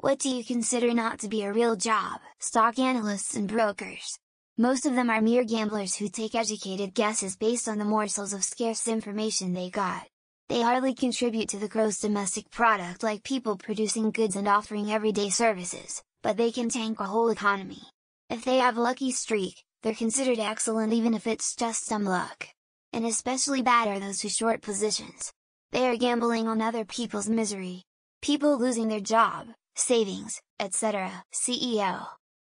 What do you consider not to be a real job? Stock analysts and brokers. Most of them are mere gamblers who take educated guesses based on the morsels of scarce information they got. They hardly contribute to the gross domestic product like people producing goods and offering everyday services, but they can tank a whole economy. If they have a lucky streak, they're considered excellent even if it's just some luck. And especially bad are those who short positions. They are gambling on other people's misery. People losing their job, savings, etc. CEO.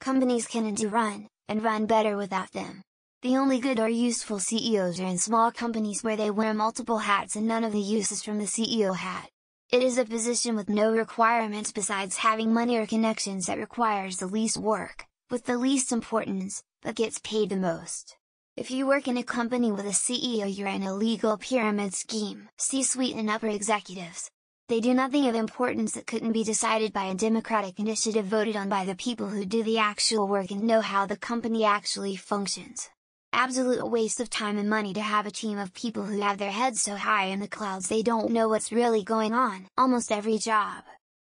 Companies can and do run, and run better without them. The only good or useful CEOs are in small companies where they wear multiple hats and none of the use is from the CEO hat. It is a position with no requirements besides having money or connections that requires the least work, with the least importance, but gets paid the most. If you work in a company with a CEO, you're in a legal pyramid scheme. C-suite and upper executives. They do nothing of importance that couldn't be decided by a democratic initiative voted on by the people who do the actual work and know how the company actually functions. Absolute waste of time and money to have a team of people who have their heads so high in the clouds they don't know what's really going on. Almost every job.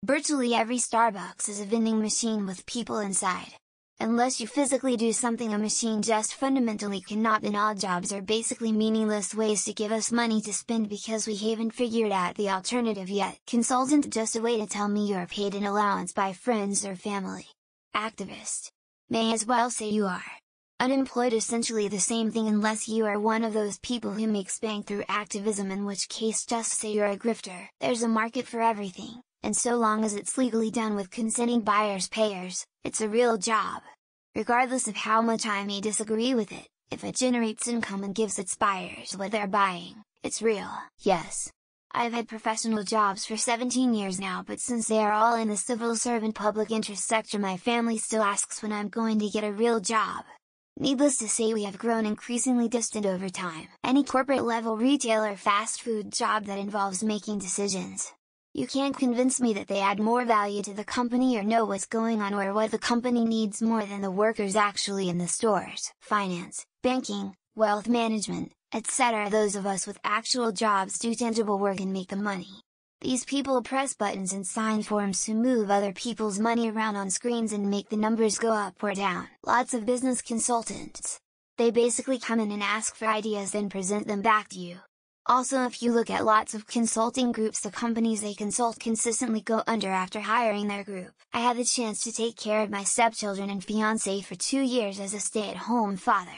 Virtually every Starbucks is a vending machine with people inside. Unless you physically do something a machine just fundamentally cannot, then all jobs are basically meaningless ways to give us money to spend because we haven't figured out the alternative yet. Consultant, just a way to tell me you're paid an allowance by friends or family. Activist. May as well say you are. Unemployed, essentially the same thing unless you are one of those people who makes bank through activism, in which case just say you're a grifter. There's a market for everything, and so long as it's legally done with consenting buyers payers, it's a real job. Regardless of how much I may disagree with it, if it generates income and gives its buyers what they're buying, it's real. Yes. I've had professional jobs for 17 years now, but since they are all in the civil servant public interest sector, my family still asks when I'm going to get a real job. Needless to say, we have grown increasingly distant over time. Any corporate level retail or fast food job that involves making decisions. You can't convince me that they add more value to the company or know what's going on or what the company needs more than the workers actually in the stores. Finance, banking, wealth management, etc. Those of us with actual jobs do tangible work and make the money. These people press buttons and sign forms to move other people's money around on screens and make the numbers go up or down. Lots of business consultants. They basically come in and ask for ideas, then present them back to you. Also, if you look at lots of consulting groups, the companies they consult consistently go under after hiring their group. I had the chance to take care of my stepchildren and fiancé for 2 years as a stay-at-home father.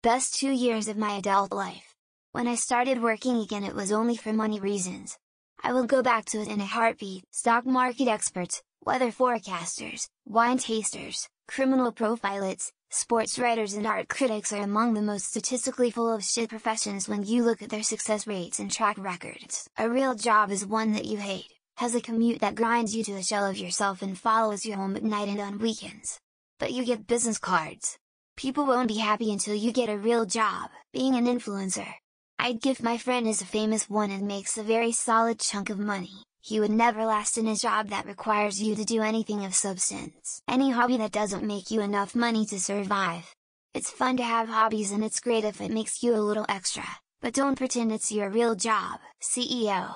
Best 2 years of my adult life. When I started working again, it was only for money reasons. I will go back to it in a heartbeat. Stock market experts, weather forecasters, wine tasters, criminal profilots, sports writers and art critics are among the most statistically full of shit professions when you look at their success rates and track records. A real job is one that you hate, has a commute that grinds you to a shell of yourself and follows you home at night and on weekends. But you get business cards. People won't be happy until you get a real job. Being an influencer. I'd gift my friend is a famous one and makes a very solid chunk of money. He would never last in a job that requires you to do anything of substance. Any hobby that doesn't make you enough money to survive. It's fun to have hobbies and it's great if it makes you a little extra, but don't pretend it's your real job. CEO.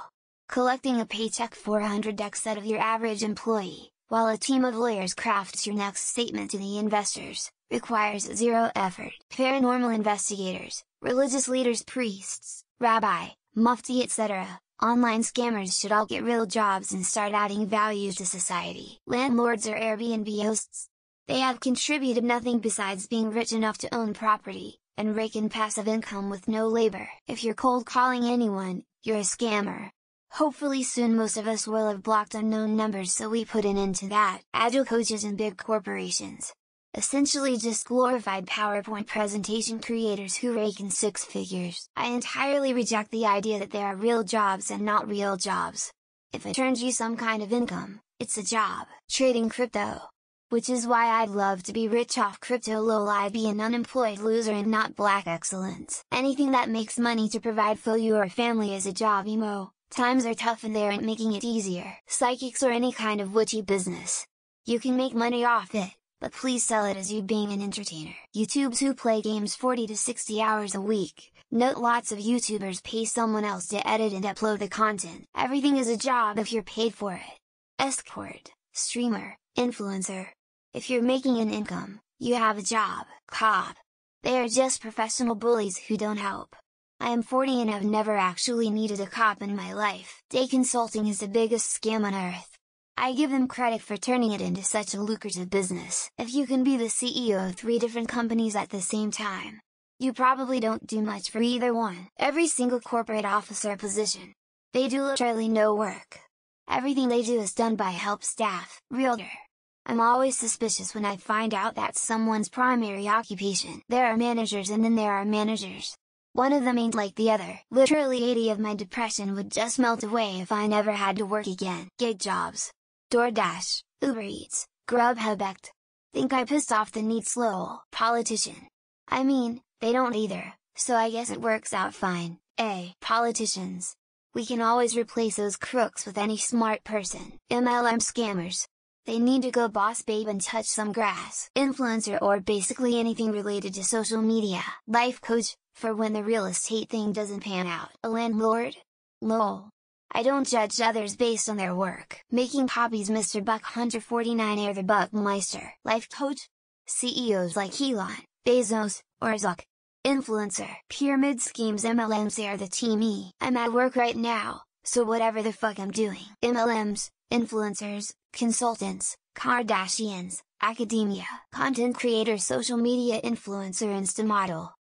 Collecting a paycheck 400x out of your average employee, while a team of lawyers crafts your next statement to the investors, requires zero effort. Paranormal investigators, religious leaders, priests, rabbi, mufti, etc. Online scammers should all get real jobs and start adding value to society. Landlords or Airbnb hosts. They have contributed nothing besides being rich enough to own property, and rake in passive income with no labor. If you're cold calling anyone, you're a scammer. Hopefully soon most of us will have blocked unknown numbers, so we put an end to that. Agile coaches and big corporations. Essentially just glorified PowerPoint presentation creators who rake in 6 figures. I entirely reject the idea that there are real jobs and not real jobs. If it earns you some kind of income, it's a job. Trading crypto. Which is why I'd love to be rich off crypto. Lol, I'd be an unemployed loser and not black excellence. Anything that makes money to provide for you or a family is a job. Emo. Times are tough and they aren't making it easier. Psychics or any kind of witchy business. You can make money off it, but please sell it as you being an entertainer. YouTubers who play games 40 to 60 hours a week. Note, lots of YouTubers pay someone else to edit and upload the content. Everything is a job if you're paid for it. Escort. streamer, influencer. If you're making an income, you have a job, cop. They are just professional bullies who don't help. I am 40 and have never actually needed a cop in my life. Day consulting is the biggest scam on earth. I give them credit for turning it into such a lucrative business. If you can be the CEO of 3 different companies at the same time, you probably don't do much for either one. Every single corporate officer position, they do literally no work. Everything they do is done by help staff, realtor. I'm always suspicious when I find out that's someone's primary occupation. There are managers and then there are managers. One of them ain't like the other. Literally 80 of my depression would just melt away if I never had to work again. Gig jobs. DoorDash, Uber Eats, Grubhub ect. Think I pissed off the neat slow politician. I mean, they don't either, so I guess it works out fine. Politicians. We can always replace those crooks with any smart person. MLM scammers. They need to go boss babe and touch some grass. Influencer or basically anything related to social media. Life coach, for when the real estate thing doesn't pan out. A landlord? Lol. I don't judge others based on their work. Making copies Mr. Buck Hunter 49 Air the Buckmeister. Life coach? CEOs like Elon, Bezos, or Zuck. Influencer. Pyramid schemes MLMs are the team E. I'm at work right now, so whatever the fuck I'm doing. MLMs, influencers, consultants, Kardashians, academia. Content creator social media influencer Insta model.